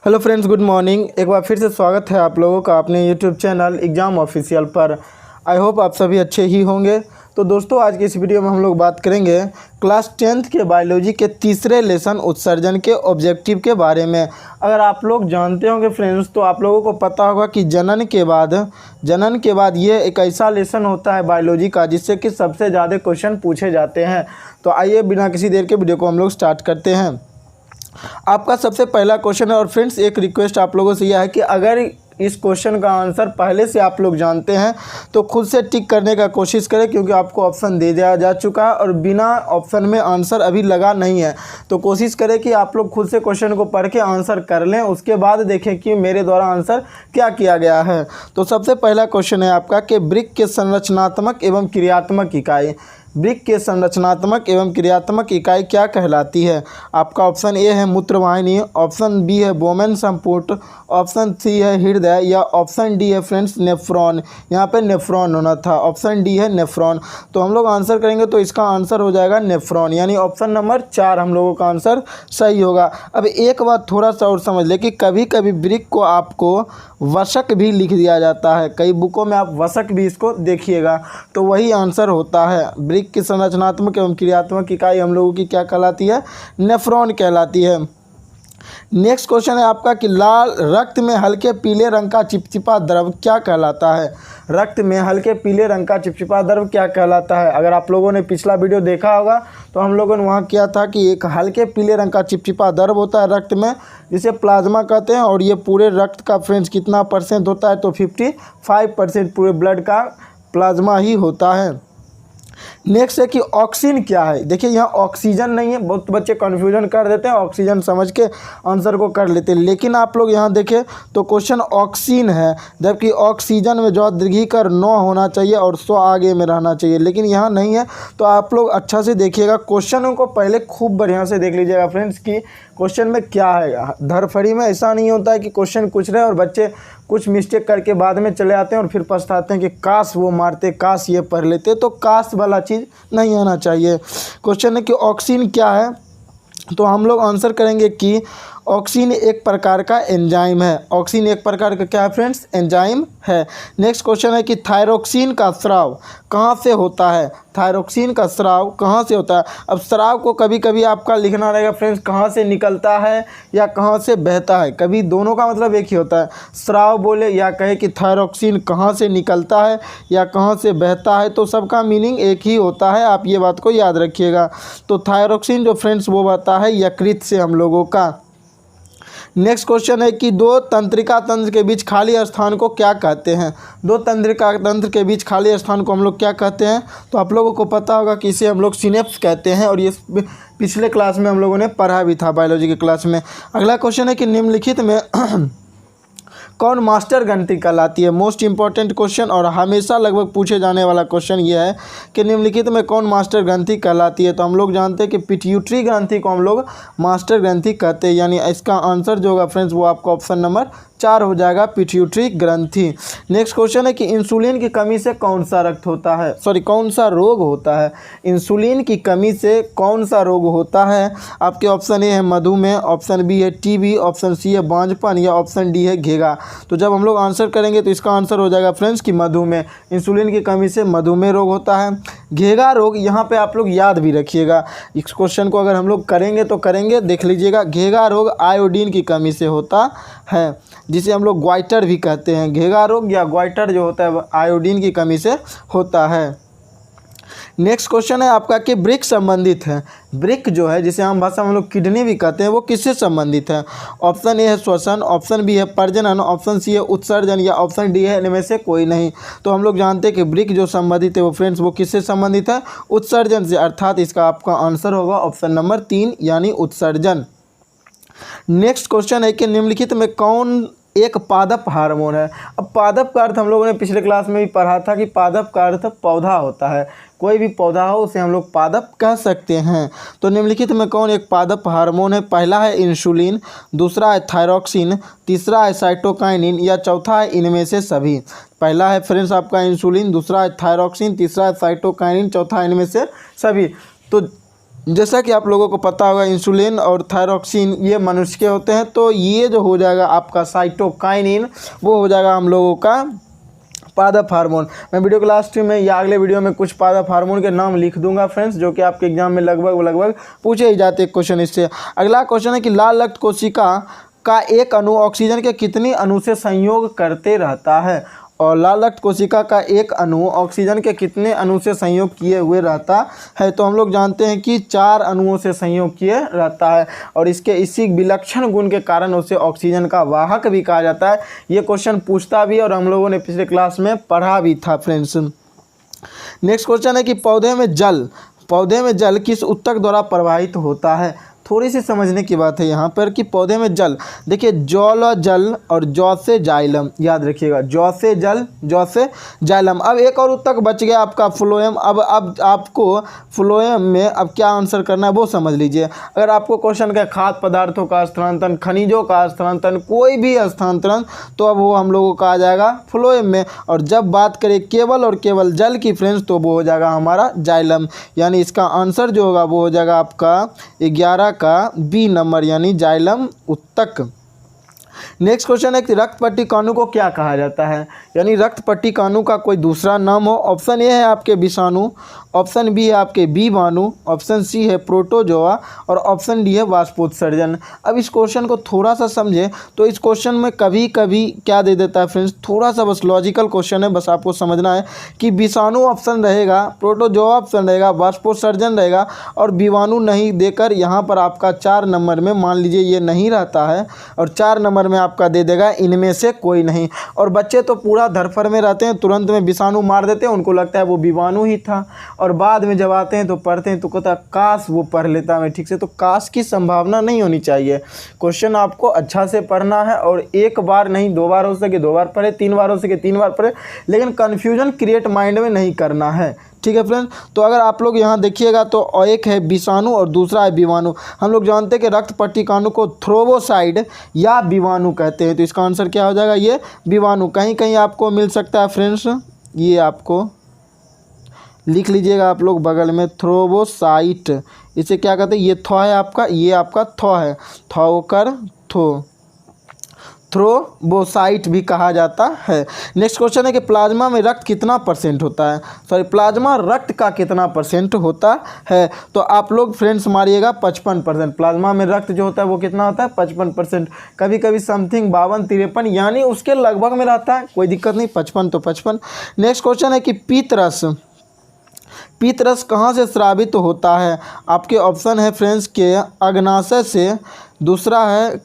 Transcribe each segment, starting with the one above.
Hello friends, good morning. एक बार फिर से स्वागत है आप लोगों का अपने यूट्यूब चैनल एग्ज़ाम ऑफिशियल पर। आई होप आप सभी अच्छे ही होंगे। तो दोस्तों, आज की इस वीडियो में हम लोग बात करेंगे क्लास 10th के बायोलॉजी के तीसरे लेसन उत्सर्जन के ऑब्जेक्टिव के बारे में। अगर आप लोग जानते होंगे फ्रेंड्स, तो आप लोगों को पता होगा कि जनन के बाद ये एक ऐसा लेसन होता है बायोलॉजी का जिससे कि सबसे ज़्यादा क्वेश्चन पूछे जाते हैं। तो आइए बिना किसी देर के वीडियो को हम लोग स्टार्ट करते हैं। आपका सबसे पहला क्वेश्चन है, और फ्रेंड्स एक रिक्वेस्ट आप लोगों से यह है कि अगर इस क्वेश्चन का आंसर पहले से आप लोग जानते हैं तो खुद से टिक करने का कोशिश करें, क्योंकि आपको ऑप्शन दे दिया जा चुका है और बिना ऑप्शन में आंसर अभी लगा नहीं है। तो कोशिश करें कि आप लोग खुद से क्वेश्चन को पढ़ के आंसर कर लें, उसके बाद देखें कि मेरे द्वारा आंसर क्या किया गया है। तो सबसे पहला क्वेश्चन है आपका कि वृक्क के संरचनात्मक एवं क्रियात्मक इकाई, वृक्क के संरचनात्मक एवं क्रियात्मक इकाई क्या कहलाती है? आपका ऑप्शन ए है मूत्रवाहिनी, ऑप्शन बी है बोमेन संपुट, ऑप्शन सी है हृदय, या ऑप्शन डी है फ्रेंड्स नेफ्रॉन। यहाँ पे नेफ्रॉन होना था, ऑप्शन डी है नेफ्रॉन। तो हम लोग आंसर करेंगे तो इसका आंसर हो जाएगा नेफ्रॉन, यानी ऑप्शन नंबर 4 हम लोगों का आंसर सही होगा। अब एक बात थोड़ा सा और समझ ले कि कभी कभी वृक्क को आपको वसक भी लिख दिया जाता है, कई बुकों में आप वसक भी इसको देखिएगा, तो वही आंसर होता है। वृक्क की संरचनात्मक एवं क्रियात्मक इकाई हम लोगों की क्या कहलाती है? नेफ्रॉन कहलाती है। नेक्स्ट क्वेश्चन है आपका कि लाल रक्त में हल्के पीले रंग का चिपचिपा द्रव क्या कहलाता है? रक्त में हल्के पीले रंग का चिपचिपा द्रव क्या कहलाता है? अगर आप लोगों ने पिछला वीडियो देखा होगा तो हम लोगों ने वहाँ किया था कि एक हल्के पीले रंग का चिपचिपा द्रव होता है रक्त में, जिसे प्लाज्मा कहते हैं, और ये पूरे रक्त का फ्रेंड्स कितना परसेंट होता है? तो 55% पूरे ब्लड का प्लाज्मा ही होता है। नेक्स्ट है कि ऑक्सीजन क्या है? देखिए यहाँ ऑक्सीजन नहीं है, बहुत बच्चे कन्फ्यूजन कर देते हैं, ऑक्सीजन समझ के आंसर को कर लेते हैं, लेकिन आप लोग यहाँ देखें तो क्वेश्चन ऑक्सीजन है, जबकि ऑक्सीजन में जो दीर्घीकर 9 होना चाहिए और 100 आगे में रहना चाहिए, लेकिन यहाँ नहीं है। तो आप लोग अच्छा से देखिएगा, क्वेश्चनों को पहले खूब बढ़िया से देख लीजिएगा फ्रेंड्स कि क्वेश्चन में क्या है। धरफड़ी में ऐसा नहीं होता है कि क्वेश्चन कुछ रहे और बच्चे कुछ मिस्टेक करके बाद में चले आते हैं और फिर पछताते हैं कि काश वो मारते, काश ये पढ़ लेते। तो काश वाला चीज़ नहीं आना चाहिए। क्वेश्चन है कि ऑक्सीजन क्या है? तो हम लोग आंसर करेंगे कि ऑक्सीजन एक प्रकार का एंजाइम है। ऑक्सीजन एक प्रकार का क्या है फ्रेंड्स? एंजाइम है। नेक्स्ट क्वेश्चन है कि थायरोक्सिन का स्राव कहाँ से होता है? थायरोक्सिन का स्राव कहाँ से होता है? अब स्राव को कभी कभी आपका लिखना रहेगा फ्रेंड्स कहाँ से निकलता है या कहाँ से बहता है, कभी दोनों का मतलब एक ही होता है। स्राव बोले या कहे कि थायरोक्सिन कहाँ से निकलता है या कहाँ से बहता है, तो सबका मीनिंग एक ही होता है, आप ये बात को याद रखिएगा। तो थायरोक्सिन जो फ्रेंड्स वो बहता है यकृत से हम लोगों का। नेक्स्ट क्वेश्चन है कि दो तंत्रिका तंत्र के बीच खाली स्थान को क्या कहते हैं? दो तंत्रिका तंत्र के बीच खाली स्थान को हम लोग क्या कहते हैं? तो आप लोगों को पता होगा कि इसे हम लोग सिनेप्स कहते हैं, और ये पिछले क्लास में हम लोगों ने पढ़ा भी था बायोलॉजी के क्लास में। अगला क्वेश्चन है कि निम्नलिखित में कौन मास्टर ग्रंथि कहलाती है? मोस्ट इंपॉर्टेंट क्वेश्चन और हमेशा लगभग पूछे जाने वाला क्वेश्चन ये है कि निम्नलिखित में कौन मास्टर ग्रंथि कहलाती है? तो हम लोग जानते हैं कि पिट्यूटरी ग्रंथि को हम लोग मास्टर ग्रंथि कहते हैं, यानी इसका आंसर जो होगा फ्रेंड्स वो आपका ऑप्शन नंबर 4 हो जाएगा, पिट्यूटरी ग्रंथि। नेक्स्ट क्वेश्चन है कि इंसुलिन की कमी से कौन सा कौन सा रोग होता है? इंसुलिन की कमी से कौन सा रोग होता है? आपके ऑप्शन ए है मधुमेह, ऑप्शन बी है टीबी, ऑप्शन सी है बांझपन, या ऑप्शन डी है घेगा। तो जब हम लोग आंसर करेंगे तो इसका आंसर हो जाएगा फ्रेंड्स कि मधुमेह। इंसुलिन की कमी से मधुमेह रोग होता है। घेगा रोग यहाँ पे आप लोग याद भी रखिएगा, इस क्वेश्चन को अगर हम लोग करेंगे तो करेंगे, देख लीजिएगा। घेगा रोग आयोडीन की कमी से होता है, जिसे हम लोग ग्वाइटर भी कहते हैं। घेगा रोग या ग्वाइटर जो होता है आयोडीन की कमी से होता है। नेक्स्ट क्वेश्चन है आपका कि वृक्क संबंधित है। वृक्क जो है, जिसे आम भाषा में हम लोग किडनी भी कहते हैं, वो किससे संबंधित है? ऑप्शन ए है श्वसन, ऑप्शन बी है प्रजनन, ऑप्शन सी है उत्सर्जन, या ऑप्शन डी है इनमें से कोई नहीं। तो हम लोग जानते हैं कि वृक्क जो संबंधित है वो फ्रेंड्स वो किससे संबंधित है? उत्सर्जन से, अर्थात इसका आपका आंसर होगा ऑप्शन नंबर 3 यानी उत्सर्जन। नेक्स्ट क्वेश्चन है कि निम्नलिखित में कौन एक पादप हार्मोन है? अब पादप का अर्थ हम लोगों ने पिछले क्लास में भी पढ़ा था कि पादप का अर्थ पौधा होता है, कोई भी पौधा हो उसे हम लोग पादप कह सकते हैं। तो निम्नलिखित में कौन एक पादप हार्मोन है? पहला है इंसुलिन, दूसरा है थायरोक्सिन, तीसरा है साइटोकाइनिन, या चौथा है इनमें से सभी। पहला है फ्रेंड्स आपका इंसुलिन, दूसरा है थायरोक्सिन, तीसरा है साइटोकाइनिन, चौथा इनमें से सभी। तो जैसा कि आप लोगों को पता होगा इंसुलिन और थायरोक्सिन ये मनुष्य के होते हैं, तो ये जो हो जाएगा आपका साइटोकाइनिन वो हो जाएगा हम लोगों का पादप हार्मोन। मैं वीडियो के लास्ट में या अगले वीडियो में कुछ पादप हार्मोन के नाम लिख दूंगा फ्रेंड्स, जो कि आपके एग्जाम में लगभग पूछे ही जाते क्वेश्चन इससे। अगला क्वेश्चन है कि लाल रक्त कोशिका का एक अणु ऑक्सीजन के कितनी अणु से संयोग करते रहता है। और लाल रक्त कोशिका का एक अणु ऑक्सीजन के कितने अणु से संयोग किए हुए रहता है। तो हम लोग जानते हैं कि 4 अणुओं से संयोग किए रहता है, और इसके इसी विलक्षण गुण के कारण उसे ऑक्सीजन का वाहक भी कहा जाता है। ये क्वेश्चन पूछता भी और हम लोगों ने पिछले क्लास में पढ़ा भी था फ्रेंड्स। नेक्स्ट क्वेश्चन है कि पौधे में जल किस ऊतक द्वारा प्रवाहित होता है। थोड़ी सी समझने की बात है यहाँ पर कि पौधे में जल, देखिए जल और जौ से जाइलम, याद रखिएगा जौ से जल, जौ से जाइलम। अब एक और ऊतक बच गया आपका फ्लोएम। अब आपको फ्लोएम में अब क्या आंसर करना है वो समझ लीजिए। अगर आपको क्वेश्चन का खाद्य पदार्थों का स्थानांतरण, खनिजों का स्थानांतरण, कोई भी स्थानांतरण, तो अब वो हम लोगों का आ जाएगा फ्लोएम में। और जब बात करें केवल और केवल जल की फ्रेंड्स, तो वो हो जाएगा हमारा जाइलम। यानी इसका आंसर जो होगा वो हो जाएगा आपका 11 का बी नंबर, यानी जाइलम ऊतक। नेक्स्ट क्वेश्चन है कि रक्त पट्टिकाणु को क्या कहा जाता है, यानी रक्त पट्टिकाणु का कोई दूसरा नाम हो। ऑप्शन ए है आपके विषाणु, ऑप्शन बी है आपके बीवाणु, ऑप्शन सी है प्रोटोजोआ, और ऑप्शन डी है वाष्पोत्सर्जन। अब इस क्वेश्चन को थोड़ा सा समझे तो इस क्वेश्चन में कभी कभी क्या दे देता है फ्रेंड्स, थोड़ा सा बस लॉजिकल क्वेश्चन है, बस आपको समझना है कि विषाणु ऑप्शन रहेगा, प्रोटोजोआ ऑप्शन रहेगा, वाष्पोत्सर्जन रहेगा, और बीवाणु नहीं देकर यहाँ पर आपका 4 नंबर में मान लीजिए ये नहीं रहता है, और 4 नंबर में आपका दे देगा इनमें से कोई नहीं। और बच्चे तो पूरा धरफर में रहते हैं, तुरंत में विषाणु मार देते हैं, उनको लगता है वो बीवाणु ही था, और बाद में जब आते हैं तो पढ़ते हैं तो कहता है काश वो पढ़ लेता मैं ठीक से। तो काश की संभावना नहीं होनी चाहिए। क्वेश्चन आपको अच्छा से पढ़ना है, और एक बार नहीं 2 बार हो सके 2 बार पढ़े, 3 बार हो सके 3 बार पढ़े, लेकिन कन्फ्यूजन क्रिएट माइंड में नहीं करना है, ठीक है फ्रेंड। तो अगर आप लोग यहाँ देखिएगा तो एक है विषाणु और दूसरा है बीवाणु। हम लोग जानते हैं कि रक्त पट्टिकाणु को थ्रोबोसाइड या बीवाणु कहते हैं, तो इसका आंसर क्या हो जाएगा, ये बीवाणु। कहीं कहीं आपको मिल सकता है फ्रेंड्स, ये आपको लिख लीजिएगा आप लोग बगल में, थ्रोबोसाइट, इसे क्या कहते हैं, ये थौ है आपका, ये आपका थौ है, थौकर थो, थ्रोबोसाइट भी कहा जाता है। नेक्स्ट क्वेश्चन है कि प्लाज्मा में रक्त कितना % होता है, प्लाज्मा रक्त का कितना % होता है। तो आप लोग फ्रेंड्स मारिएगा 55%। प्लाज्मा में रक्त जो होता है वो कितना होता है, 55%, कभी कभी समथिंग 52-53, यानी उसके लगभग में रहता है, कोई दिक्कत नहीं, 55 तो 55। नेक्स्ट क्वेश्चन है कि पीतरस कहाँ से स्रावित होता है। आपके ऑप्शन है फ्रेंड्स के अग्नाशय से, दूसरा है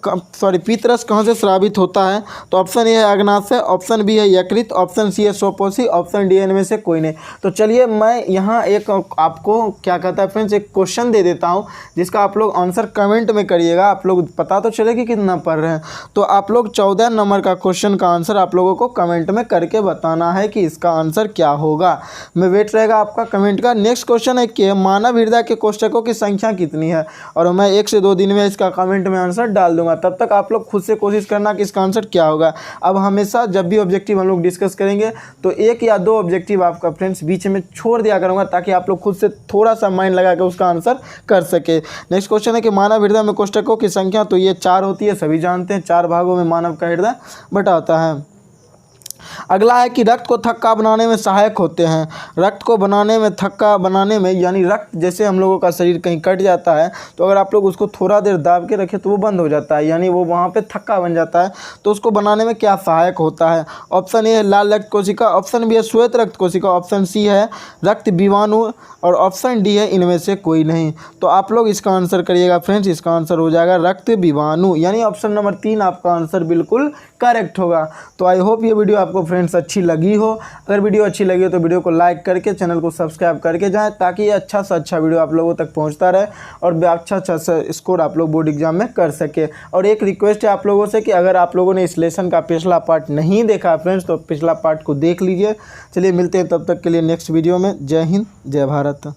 पीतरस कहाँ से स्रावित होता है। तो ऑप्शन ए है अग्नाशय, ऑप्शन बी है यकृत, ऑप्शन सी है सोपोसी, ऑप्शन डी इनमें से कोई नहीं। तो चलिए मैं यहाँ एक आपको क्या कहता है फ्रेंड्स, एक क्वेश्चन दे देता हूँ जिसका आप लोग आंसर कमेंट में करिएगा, आप लोग पता तो चलेगी कितना पढ़ रहे हैं। तो आप लोग 14 नंबर का क्वेश्चन का आंसर आप लोगों को कमेंट में करके बताना है कि इसका आंसर क्या होगा। मैं वेट रहेगा आपका कमेंट का। नेक्स्ट क्वेश्चन है कि मानव हृदय के कोष्ठकों की संख्या कितनी है, और मैं 1 से 2 दिन में इसका कमेंट में आंसर डाल दूंगा। तब तक आप लोग खुद से कोशिश करना कि इसका आंसर क्या होगा। अब हमेशा जब भी ऑब्जेक्टिव हम लोग डिस्कस करेंगे तो 1 या 2 ऑब्जेक्टिव आपका फ्रेंड्स बीच में छोड़ दिया करूंगा, ताकि आप लोग खुद से थोड़ा सा माइंड लगा के उसका आंसर कर सके। नेक्स्ट क्वेश्चन है कि मानव हृदय में कोष्ठकों की संख्या, तो ये 4 होती है, सभी जानते हैं, 4 भागों में मानव का हृदय बटा होता है। अगला है कि रक्त को थक्का बनाने में सहायक होते हैं। रक्त को बनाने में, थक्का बनाने में, यानी रक्त जैसे हम लोगों का शरीर कहीं कट जाता है तो अगर आप लोग उसको थोड़ा देर दाब के रखें तो वो बंद हो जाता है, यानी वो वहाँ पे थक्का बन जाता है। तो उसको बनाने में क्या सहायक होता है। ऑप्शन ए है लाल रक्त कोशिका, ऑप्शन बी है श्वेत रक्त कोशिका, ऑप्शन सी है रक्त बीवाणु, और ऑप्शन डी है इनमें से कोई नहीं। तो आप लोग इसका आंसर करिएगा फ्रेंड्स, इसका आंसर हो जाएगा रक्त बीवाणु, यानी ऑप्शन नंबर 3 आपका आंसर बिल्कुल करेक्ट होगा। तो आई होप ये वीडियो आपको फ्रेंड्स अच्छी लगी हो। अगर वीडियो अच्छी लगी हो तो वीडियो को लाइक करके चैनल को सब्सक्राइब करके जाएं, ताकि ये अच्छा से अच्छा वीडियो आप लोगों तक पहुंचता रहे और अच्छा स्कोर आप लोग बोर्ड एग्जाम में कर सके। और एक रिक्वेस्ट है आप लोगों से कि अगर आप लोगों ने इस लेसन का पिछला पार्ट नहीं देखा फ्रेंड्स तो पिछला पार्ट को देख लीजिए। चलिए मिलते हैं तब तक के लिए नेक्स्ट वीडियो में। जय हिंद, जय भारत।